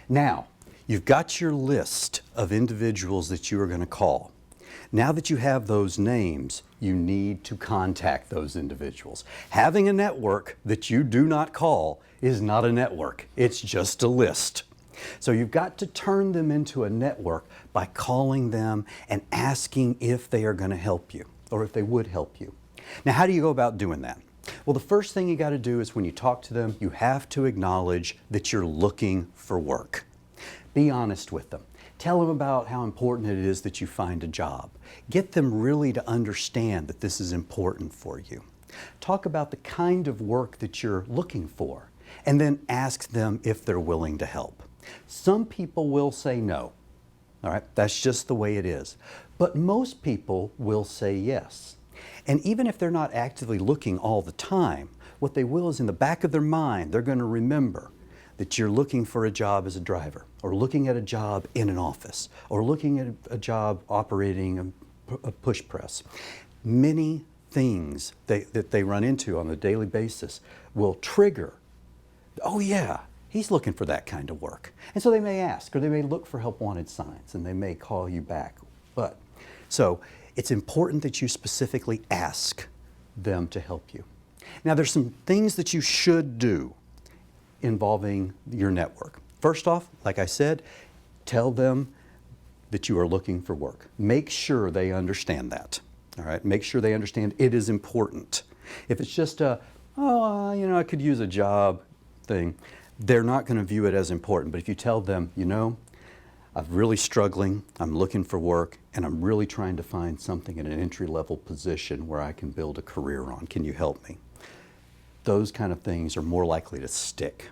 Now, you've got your list of individuals that you are going to call. Now that you have those names, you need to contact those individuals. Having a network that you do not call is not a network. It's just a list. So you've got to turn them into a network by calling them and asking if they are going to help you or if they would help you. Now, how do you go about doing that? Well, the first thing you got to do is when you talk to them, you have to acknowledge that you're looking for work. Be honest with them. Tell them about how important it is that you find a job. Get them really to understand that this is important for you. Talk about the kind of work that you're looking for, and then ask them if they're willing to help. Some people will say no. All right, that's just the way it is. But most people will say yes. And even if they're not actively looking all the time, what they will is in the back of their mind, they're going to remember that you're looking for a job as a driver, or looking at a job in an office, or looking at a job operating a push press. Many things that they run into on a daily basis will trigger, oh yeah, he's looking for that kind of work. And so they may ask, or they may look for help wanted signs, and they may call you back. So it's important that you specifically ask them to help you. Now there's some things that you should do involving your network. First off, like I said, tell them that you are looking for work. Make sure they understand that. All right, make sure they understand it is important. If it's just a, I could use a job thing, they're not going to view it as important. But if you tell them, I'm really struggling, I'm looking for work, and I'm really trying to find something in an entry-level position where I can build a career on. Can you help me? Those kind of things are more likely to stick.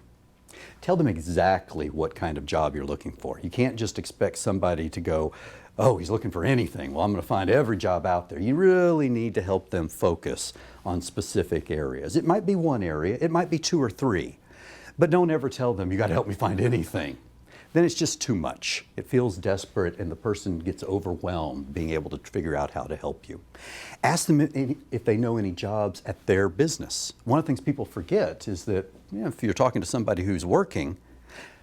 Tell them exactly what kind of job you're looking for. You can't just expect somebody to go, oh, he's looking for anything. Well, I'm going to find every job out there. You really need to help them focus on specific areas. It might be one area, it might be two or three, but don't ever tell them, you got to help me find anything. Then it's just too much. It feels desperate and the person gets overwhelmed being able to figure out how to help you. Ask them if they know any jobs at their business. One of the things people forget is that if you're talking to somebody who's working,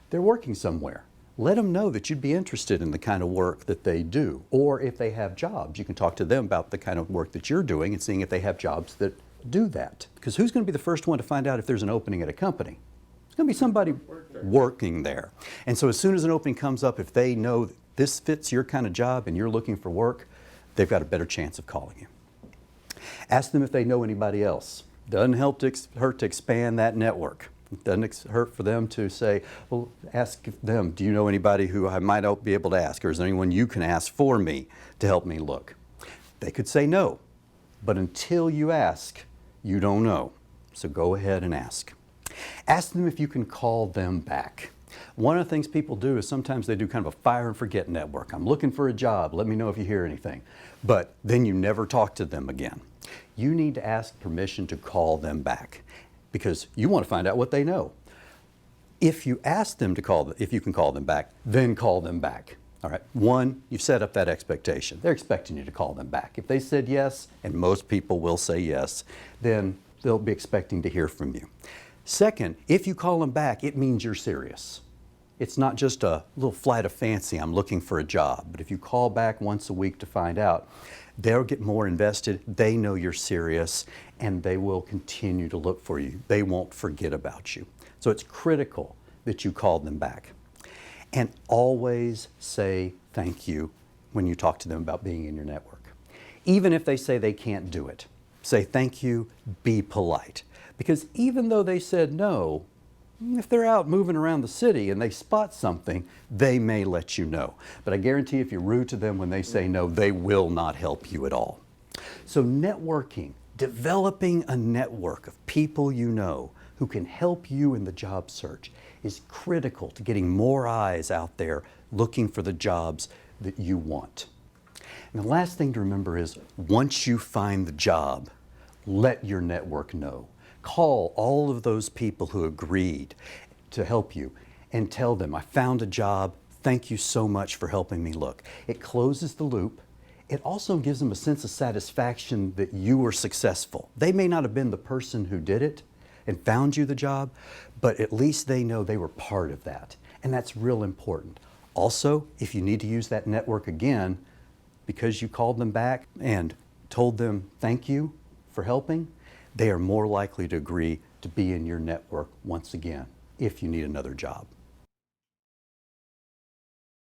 they're working somewhere. Let them know that you'd be interested in the kind of work that they do. Or if they have jobs, you can talk to them about the kind of work that you're doing and seeing if they have jobs that do that. Because who's going to be the first one to find out if there's an opening at a company? It's going to be somebody working there. And so as soon as an opening comes up, if they know that this fits your kind of job and you're looking for work, they've got a better chance of calling you. Ask them if they know anybody else. Doesn't hurt to expand that network. It doesn't hurt for them to say, well, ask them, do you know anybody who I might be able to ask, or is there anyone you can ask for me to help me look? They could say no, but until you ask, you don't know. So go ahead and ask. Ask them if you can call them back. One of the things people do is sometimes they do kind of a fire and forget network. I'm looking for a job, let me know if you hear anything. But then you never talk to them again. You need to ask permission to call them back because you want to find out what they know. If you ask them to if you can call them back, then call them back. All right. One, you've set up that expectation. They're expecting you to call them back. If they said yes, and most people will say yes, then they'll be expecting to hear from you. Second, if you call them back, it means you're serious. It's not just a little flight of fancy, I'm looking for a job. But if you call back once a week to find out, they'll get more invested, they know you're serious, and they will continue to look for you. They won't forget about you. So it's critical that you call them back. And always say thank you when you talk to them about being in your network. Even if they say they can't do it, say thank you, be polite. Because even though they said no, if they're out moving around the city and they spot something, they may let you know. But I guarantee if you're rude to them when they say no, they will not help you at all. So networking, developing a network of people you know who can help you in the job search is critical to getting more eyes out there looking for the jobs that you want. And the last thing to remember is once you find the job, let your network know. Call all of those people who agreed to help you and tell them, I found a job, thank you so much for helping me look. It closes the loop. It also gives them a sense of satisfaction that you were successful. They may not have been the person who did it and found you the job, but at least they know they were part of that. And that's real important. Also, if you need to use that network again, because you called them back and told them thank you for helping, they are more likely to agree to be in your network once again if you need another job.